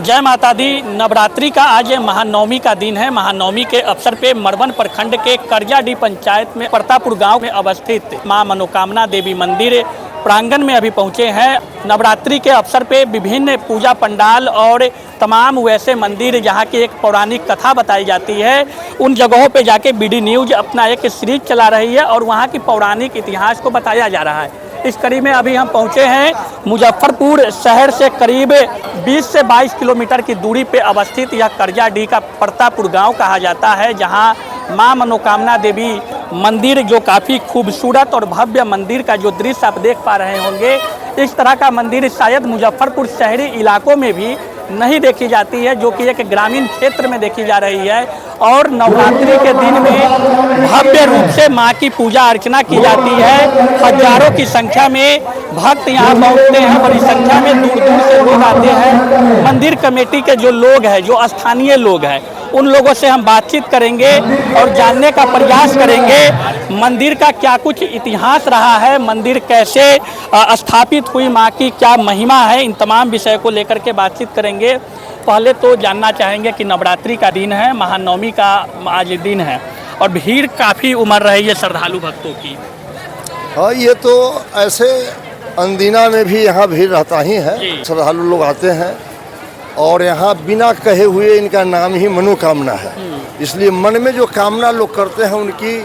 जय माता दी। नवरात्रि का आज महानवमी का दिन है। महानवमी के अवसर पे मरवन प्रखंड के करजाडी पंचायत में परतापुर गांव में अवस्थित मां मनोकामना देवी मंदिर प्रांगण में अभी पहुंचे हैं। नवरात्रि के अवसर पे विभिन्न पूजा पंडाल और तमाम वैसे मंदिर जहां की एक पौराणिक कथा बताई जाती है, उन जगहों पे जाके बीडी न्यूज अपना एक सीरीज चला रही है और वहां की पौराणिक इतिहास को बताया जा रहा है। इस कड़ी में अभी हम पहुंचे हैं मुजफ्फरपुर शहर से करीब 20 से 22 किलोमीटर की दूरी पे अवस्थित यह करजाडी का परतापुर गांव कहा जाता है, जहां मां मनोकामना देवी मंदिर जो काफ़ी खूबसूरत और भव्य मंदिर का जो दृश्य आप देख पा रहे होंगे, इस तरह का मंदिर शायद मुजफ्फरपुर शहरी इलाकों में भी नहीं देखी जाती है, जो कि एक ग्रामीण क्षेत्र में देखी जा रही है। और नवरात्रि के दिन में भव्य रूप से मां की पूजा अर्चना की जाती है। हजारों की संख्या में भक्त यहाँ पहुँचते हैं, बड़ी संख्या में दूर दूर से लोग आते हैं। मंदिर कमेटी के जो लोग हैं, जो स्थानीय लोग हैं, उन लोगों से हम बातचीत करेंगे और जानने का प्रयास करेंगे मंदिर का क्या कुछ इतिहास रहा है, मंदिर कैसे स्थापित हुई, माँ की क्या महिमा है, इन तमाम विषय को लेकर के बातचीत करेंगे। पहले तो जानना चाहेंगे कि नवरात्रि का दिन है, महानवमी का आज दिन है और भीड़ काफ़ी उमड़ रही है श्रद्धालु भक्तों की। हाँ, ये तो ऐसे अंदिना में भी यहाँ भीड़ रहता ही है। श्रद्धालु लोग आते हैं और यहाँ बिना कहे हुए इनका नाम ही मनोकामना है, इसलिए मन में जो कामना लोग करते हैं उनकी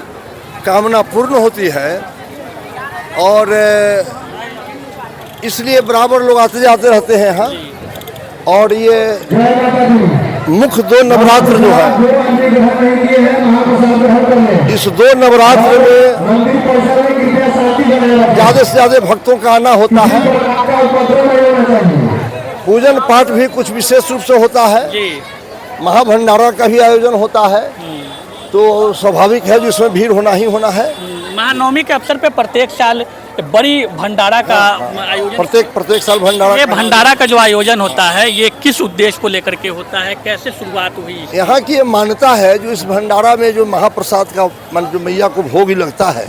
कामना पूर्ण होती है। और इसलिए बराबर लोग आते जाते रहते हैं यहाँ। और ये मुख्य 2 नवरात्र जो है, इस 2 नवरात्र में ज़्यादा से ज़्यादा भक्तों का आना होता है। पूजन पाठ भी कुछ विशेष रूप से होता है, महाभंडारा का भी आयोजन होता है, तो स्वाभाविक है जिसमें भीड़ होना ही होना है। महानवमी के अवसर पे प्रत्येक साल बड़ी भंडारा का आयोजन, प्रत्येक साल भंडारा। ये भंडारा का जो आयोजन होता है, ये किस उद्देश्य को लेकर के होता है, कैसे शुरुआत हुई? यहाँ की ये मान्यता है, जो इस भंडारा में जो महाप्रसाद का जो मैया को भोग लगता है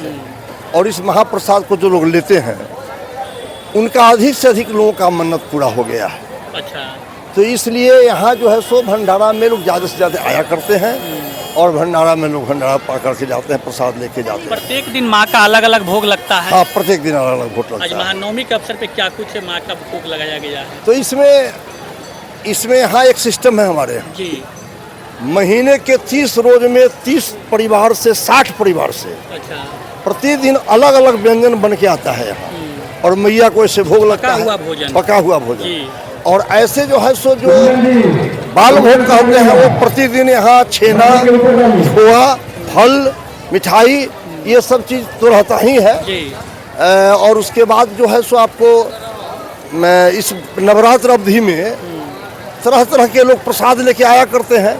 और इस महाप्रसाद को जो लोग लेते हैं, उनका अधिक से अधिक लोगों का मन्नत पूरा हो गया है। अच्छा। तो इसलिए यहाँ जो है सो भंडारा में लोग ज़्यादा से ज़्यादा आया करते हैं और भंडारा में लोग भंडारा पा करके जाते हैं, प्रसाद लेके जाते हैं। प्रत्येक दिन माँ का अलग अलग भोग लगता है? हाँ, प्रत्येक दिन अलग अलग भोग लगता है। आज महानवमी के अवसर पे क्या कुछ माँ का भोग लगाया गया है? तो इसमें यहाँ एक सिस्टम है हमारे यहाँ जी। महीने के 30 रोज में 30 परिवार से 60 परिवार से अच्छा। प्रतिदिन अलग अलग व्यंजन बन के आता है यहाँ और मैया को ऐसे भोग लगता है, पका हुआ भोजन। और ऐसे जो है सो जो बाल भोग कहते हैं, वो प्रतिदिन यहाँ छेना, खोआ, फल, मिठाई, ये सब चीज़ तो रहता ही है। और उसके बाद जो है सो आपको इस नवरात्र अवधि में तरह तरह के लोग प्रसाद लेके आया करते हैं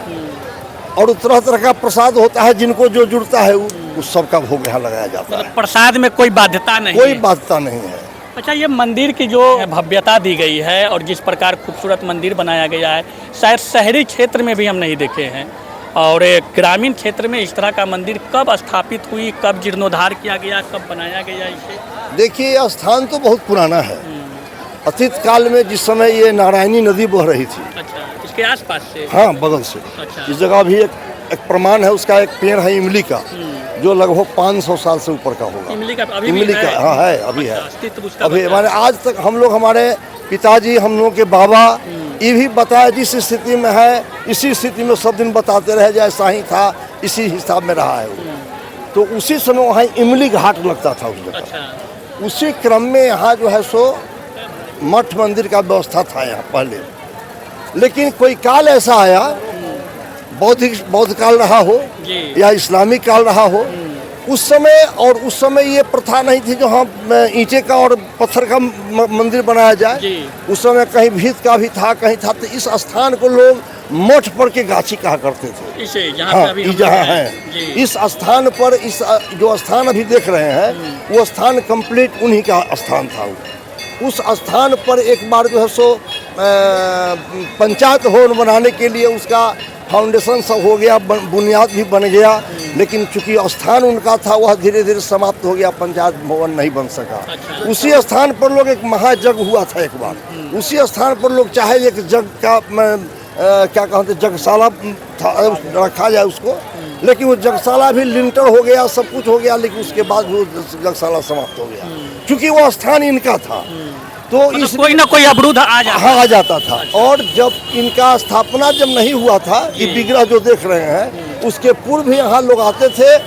और तरह तरह का प्रसाद होता है, जिनको जो जुड़ता है उस सब का भोग यहाँ लगाया जाता है। प्रसाद में कोई बाध्यता नहीं? कोई बाध्यता नहीं है। अच्छा, ये मंदिर की जो भव्यता दी गई है और जिस प्रकार खूबसूरत मंदिर बनाया गया है, शायद शहरी क्षेत्र में भी हम नहीं देखे हैं। और ग्रामीण क्षेत्र में इस तरह का मंदिर कब स्थापित हुई, कब जीर्णोद्धार किया गया, कब बनाया गया इसे? देखिए, यह स्थान तो बहुत पुराना है। अतीत काल में जिस समय ये नारायणी नदी बह रही थी। अच्छा, इसके आसपास से? हाँ, बगल से। अच्छा। इस जगह भी एक प्रमाण है, उसका एक पेड़ है इमली का, जो लगभग 500 साल से ऊपर का होगा। इमली का अभी इमली का है? हाँ, है, अभी है। अभी हमारे आज तक हम लोग, हमारे पिताजी, हम लोगों के बाबा, ये भी बताया जिस स्थिति में है इसी स्थिति में सब दिन बताते रहे, जैसा ही था इसी हिसाब में रहा है वो। तो उसी समय वहाँ इमली घाट लगता था उस जगह। अच्छा। उसी क्रम में यहाँ जो है सो मठ मंदिर का व्यवस्था था यहाँ पहले, लेकिन कोई काल ऐसा आया, बौद्ध काल रहा हो या इस्लामिक काल रहा हो, उस समय ये प्रथा नहीं थी जो हाँ ईंटे का और पत्थर का मंदिर बनाया जाए। उस समय कहीं भीत का भी था, कहीं था। तो इस स्थान को लोग मठ पर के गाछी कहा करते थे। इसे जहाँ है इस स्थान पर, इस जो स्थान अभी देख रहे हैं वो स्थान कंप्लीट उन्हीं का स्थान था। उस स्थान पर एक बार जो है सो पंचायत भवन बनाने के लिए उसका फाउंडेशन सब हो गया, बुनियाद भी बन गया, लेकिन चूंकि स्थान उनका था वह धीरे धीरे समाप्त हो गया, पंचायत भवन नहीं बन सका। उसी स्थान पर लोग एक महायज्ञ हुआ था एक बार, उसी स्थान पर लोग चाहे एक जग का क्या कहते जगशाला रखा जाए उसको, लेकिन वो जगशाला भी लिंटर हो गया, सब कुछ हो गया, लेकिन उसके बाद वो जगशाला समाप्त हो गया क्योंकि वो स्थान इनका था। तो इस कोई ना कोई अवरुद्ध आ जाता था। और जब इनका स्थापना जब नहीं हुआ था, ये विग्रह जो देख रहे हैं उसके पूर्व भी यहाँ लोग आते थे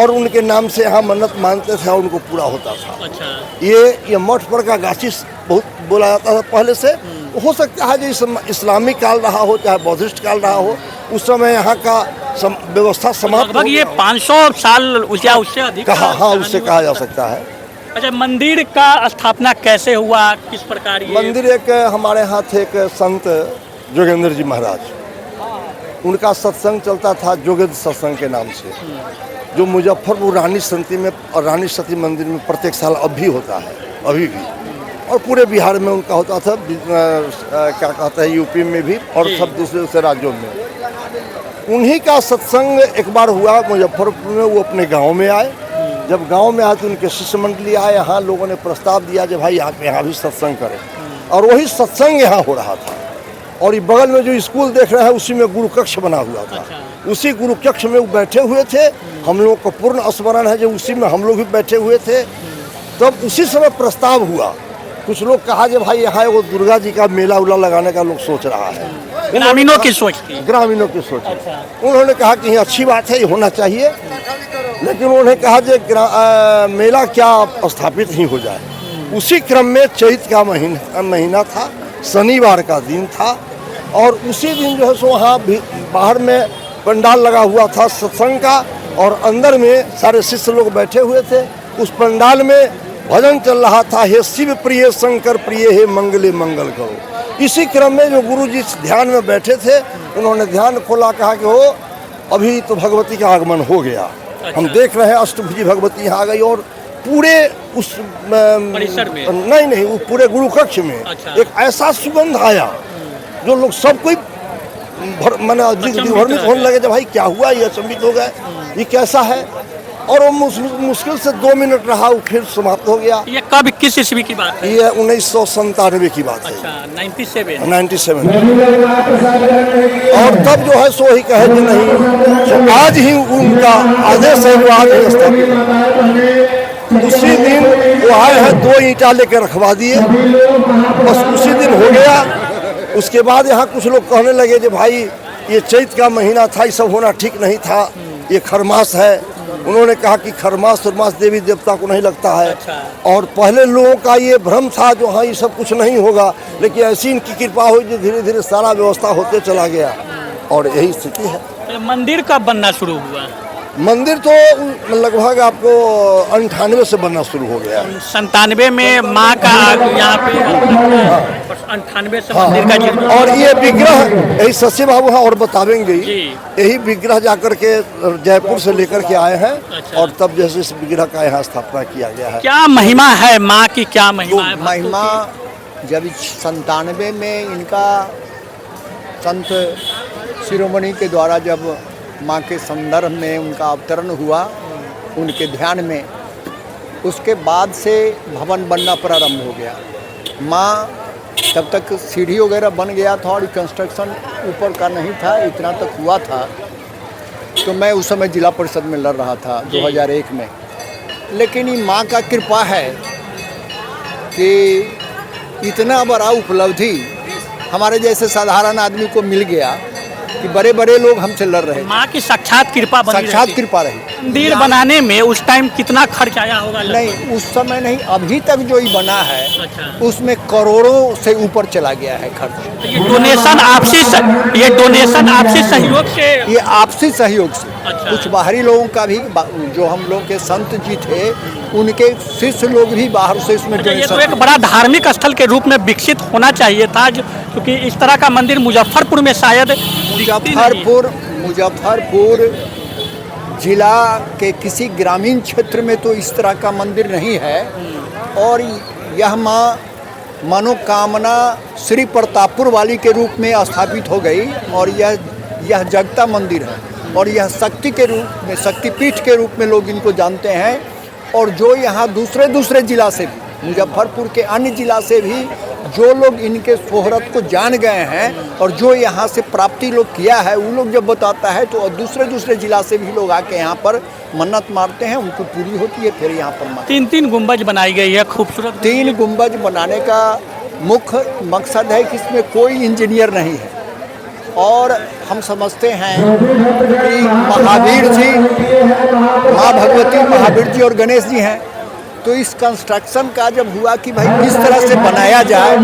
और उनके नाम से यहाँ मन्नत मानते थे और उनको पूरा होता था। अच्छा। ये मठ पर का गाछी बहुत बोला जाता था पहले से। हो सकता है जो इस्लामिक काल रहा हो चाहे बौद्धिस्ट काल रहा हो, उस समय यहाँ का व्यवस्था समाप्त लगभग ये 500 साल या उससे अधिक। हाँ, उससे कहा जा सकता है। अच्छा, मंदिर का स्थापना कैसे हुआ, किस प्रकार? मंदिर एक हमारे यहाँ थे एक संत जोगेंद्र जी महाराज, उनका सत्संग चलता था जोगेंद्र सत्संग के नाम से, जो मुजफ्फरपुर रानी सती में और रानी सती मंदिर में प्रत्येक साल अब भी होता है, अभी भी, और पूरे बिहार में उनका होता था, क्या कहते हैं यूपी में भी और सब दूसरे राज्यों में। उन्हीं का सत्संग एक बार हुआ मुजफ्फरपुर में। वो अपने गाँव में आए, जब गांव में आए तो उनके शिष्य मंडली आए, यहाँ लोगों ने प्रस्ताव दिया कि भाई आप यहाँ भी सत्संग करें, और वही सत्संग यहाँ हो रहा था। और ये बगल में जो स्कूल देख रहे हैं उसी में गुरु कक्ष बना हुआ था। उसी गुरु कक्ष में वो बैठे हुए थे, हम लोगों को पूर्ण स्मरण है जो उसी में हम लोग भी बैठे हुए थे। तब उसी समय प्रस्ताव हुआ, कुछ लोग कहा कि भाई यहाँ वो दुर्गा जी का मेला उला लगाने का लोग सोच रहा है, ग्रामीणों की सोच थी। ग्रामीणों की सोच। उन्होंने कहा कि ये अच्छी बात है, ये होना चाहिए, लेकिन उन्होंने कहा कि मेला क्या स्थापित ही हो जाए। उसी क्रम में चैत का महीना था, शनिवार का दिन था, और उसी दिन जो है सो वहाँ बाहर में पंडाल लगा हुआ था सत्संग का, और अंदर में सारे शिष्य लोग बैठे हुए थे। उस पंडाल में भजन चल रहा था, हे शिव प्रिय शंकर प्रिय हे मंगले मंगल करो। इसी क्रम में जो गुरु जी ध्यान में बैठे थे, उन्होंने ध्यान खोला, कहा कि हो अभी तो भगवती का आगमन हो गया। हम देख रहे हैं अष्टभुजी भगवती यहाँ आ गई, और पूरे उस परिसर में नहीं वो पूरे गुरु कक्ष में एक ऐसा सुगंध आया जो लोग सब कोई भ्रमित होने लगे, जब भाई क्या हुआ, ये अचंभित हो गए, ये कैसा है। और वो मुश्किल से 2 मिनट रहा, वो फिर समाप्त हो गया। ये कब, किस ईस्वी की बात है? ये 1997 की बात है। अच्छा, 97। और तब जो है सो ही कहे कि नहीं, तो आज ही उनका आदेश है, वो आज ही स्थापित। उसी दिन वो आए हैं, 2 ईंटा लेकर रखवा दिए, बस उसी दिन हो गया। उसके बाद यहाँ कुछ लोग कहने लगे कि भाई ये चैत का महीना था, ये सब होना ठीक नहीं था, ये खरमास है। उन्होंने कहा कि खरमास उरमास देवी देवता को नहीं लगता है। और पहले लोगों का ये भ्रम था जो हाँ ये सब कुछ नहीं होगा, लेकिन ऐसी इनकी कृपा हुई जो धीरे धीरे सारा व्यवस्था होते चला गया, और यही स्थिति है। मंदिर कब बनना शुरू हुआ? मंदिर तो लगभग आपको 98 से बनना शुरू हो गया। 97 में माँ का यहाँ पे 98 से मंदिर का जीर्ण। और ये विग्रह यही शशि बाबू हैं और बतावेंगे, यही विग्रह जाकर के जयपुर से लेकर के आए हैं। अच्छा। और तब जैसे इस विग्रह का यहाँ स्थापना किया गया है। क्या महिमा है माँ की, क्या महिमा है? महिमा जब 97 में इनका संत शिरोमणि के द्वारा जब माँ के संदर्भ में उनका अवतरण हुआ उनके ध्यान में, उसके बाद से भवन बनना प्रारंभ हो गया। माँ तब तक सीढ़ी वगैरह बन गया था और कंस्ट्रक्शन ऊपर का नहीं था, इतना तक हुआ था। तो मैं उस समय जिला परिषद में लड़ रहा था 2001 में। लेकिन ये माँ का कृपा है कि इतना बड़ा उपलब्धि हमारे जैसे साधारण आदमी को मिल गया कि बड़े बड़े लोग हमसे लड़ रहे थे। माँ की साक्षात कृपा बनी साक्षात रहती। कृपा रही। मंदिर बनाने में उस टाइम कितना खर्च आया होगा लगभग? नहीं, उस समय नहीं, अभी तक जो ये बना है अच्छा। उसमें करोड़ों से ऊपर चला गया है खर्च। ये डोनेशन आपसी सहयोग से। ये आपसी सहयोग से। अच्छा। कुछ बाहरी लोगों का भी, जो हम लोग के संत जी थे उनके शिष्य लोग भी बाहर से इसमें ये तो डोनेशन। एक बड़ा धार्मिक स्थल के रूप में विकसित होना चाहिए था, क्योंकि इस तरह का मंदिर मुजफ्फरपुर में शायद दिखती नहीं है। मुजफ्फरपुर जिला के किसी ग्रामीण क्षेत्र में तो इस तरह का मंदिर नहीं है। और यह माँ मनोकामना श्री प्रतापपुर वाली के रूप में स्थापित हो गई। और यह जगता मंदिर है और यह शक्ति के रूप में, शक्तिपीठ के रूप में लोग इनको जानते हैं। और जो यहाँ दूसरे जिला से भी, मुजफ्फरपुर के अन्य जिला से भी जो लोग इनके शोहरत को जान गए हैं और जो यहाँ से प्राप्ति लोग किया है, वो लोग जब बताता है तो दूसरे जिला से भी लोग आके यहाँ पर मन्नत मारते हैं, उनको पूरी होती है। फिर यहाँ पर 3 गुंबज बनाई गई है, खूबसूरत। 3 गुंबज बनाने का मुख्य मकसद है कि इसमें कोई इंजीनियर नहीं है। और हम समझते हैं कि महावीर जी, माँ भगवती, महावीर जी और गणेश जी हैं। तो इस कंस्ट्रक्शन का जब हुआ कि भाई किस तरह से बनाया जाए,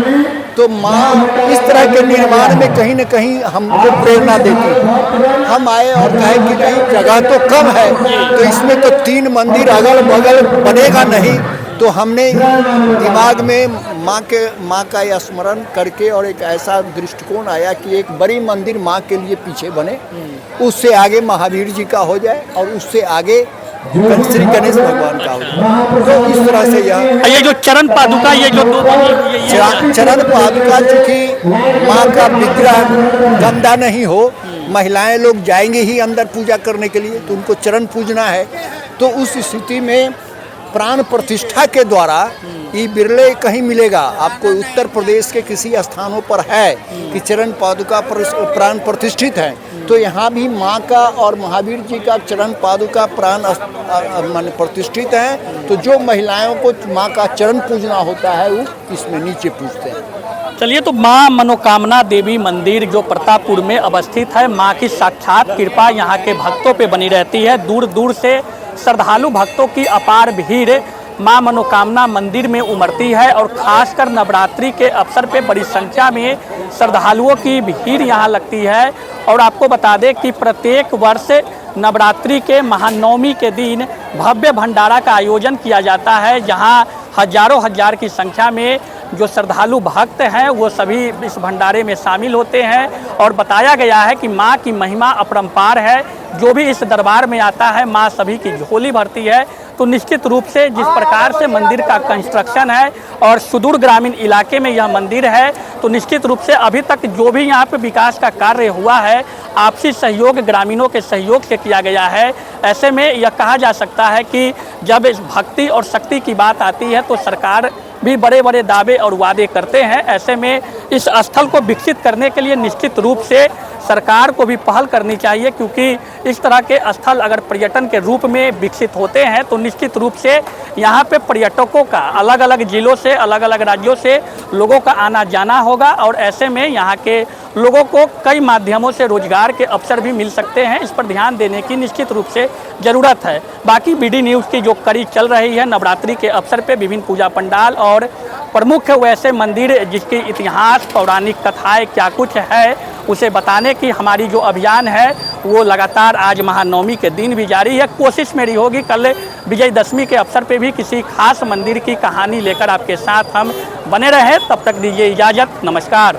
तो माँ इस तरह के निर्माण में कहीं न कहीं हमको प्रेरणा देती है। हम आए और कहे कि नहीं, जगह तो कम है, तो इसमें तो 3 मंदिर अगल बगल बनेगा नहीं। तो हमने दिमाग में माँ का यह स्मरण करके और एक ऐसा दृष्टिकोण आया कि एक बड़ी मंदिर माँ के लिए पीछे बने, उससे आगे महावीर जी का हो जाए और उससे आगे श्री गणेश भगवान का हो जाए। तो इस तरह से ये जो चरण पादुका, ये जो 2 बनी हुई है, ये चरण पादुका, चूँकि माँ का विग्रह गंदा नहीं हो, महिलाएं लोग जाएंगे ही अंदर पूजा करने के लिए, तो उनको चरण पूजना है। तो उस स्थिति में प्राण प्रतिष्ठा के द्वारा ये बिरले कहीं मिलेगा आपको। उत्तर प्रदेश के किसी स्थानों पर है कि चरण पादुका प्राण प्रतिष्ठित है, तो यहाँ भी माँ का और महावीर जी का चरण पादुका प्राण मान प्रतिष्ठित है। तो जो महिलाओं को माँ का चरण पूजना होता है वो इसमें नीचे पूजते हैं। चलिए, तो माँ मनोकामना देवी मंदिर जो प्रतापपुर में अवस्थित है, माँ की साक्षात कृपा यहाँ के भक्तों पे बनी रहती है। दूर दूर से श्रद्धालु भक्तों की अपार भीड़ माँ मनोकामना मंदिर में उमड़ती है और खासकर नवरात्रि के अवसर पे बड़ी संख्या में श्रद्धालुओं की भीड़ यहाँ लगती है। और आपको बता दें कि प्रत्येक वर्ष नवरात्रि के महानवमी के दिन भव्य भंडारा का आयोजन किया जाता है, जहाँ हजारों हजार की संख्या में जो श्रद्धालु भक्त हैं वो सभी इस भंडारे में शामिल होते हैं। और बताया गया है कि माँ की महिमा अपरंपार है, जो भी इस दरबार में आता है माँ सभी की झोली भरती है। तो निश्चित रूप से जिस प्रकार से मंदिर का कंस्ट्रक्शन है और सुदूर ग्रामीण इलाके में यह मंदिर है, तो निश्चित रूप से अभी तक जो भी यहाँ पे विकास का कार्य हुआ है आपसी सहयोग, ग्रामीणों के सहयोग से किया गया है। ऐसे में यह कहा जा सकता है कि जब इस भक्ति और शक्ति की बात आती है तो सरकार भी बड़े बड़े दावे और वादे करते हैं। ऐसे में इस स्थल को विकसित करने के लिए निश्चित रूप से सरकार को भी पहल करनी चाहिए, क्योंकि इस तरह के स्थल अगर पर्यटन के रूप में विकसित होते हैं तो निश्चित रूप से यहाँ पे पर्यटकों का अलग अलग जिलों से, अलग अलग राज्यों से लोगों का आना जाना होगा। और ऐसे में यहाँ के लोगों को कई माध्यमों से रोजगार के अवसर भी मिल सकते हैं। इस पर ध्यान देने की निश्चित रूप से ज़रूरत है। बाकी BD न्यूज़ की जो कड़ी चल रही है नवरात्रि के अवसर पे विभिन्न पूजा पंडाल और प्रमुख वैसे मंदिर जिसकी इतिहास, पौराणिक कथाएं क्या कुछ है, उसे बताने की हमारी जो अभियान है वो लगातार आज महानवमी के दिन भी जारी है। कोशिश मेरी होगी कल विजयदशमी के अवसर पे भी किसी खास मंदिर की कहानी लेकर आपके साथ हम बने रहें। तब तक दीजिए इजाज़त, नमस्कार।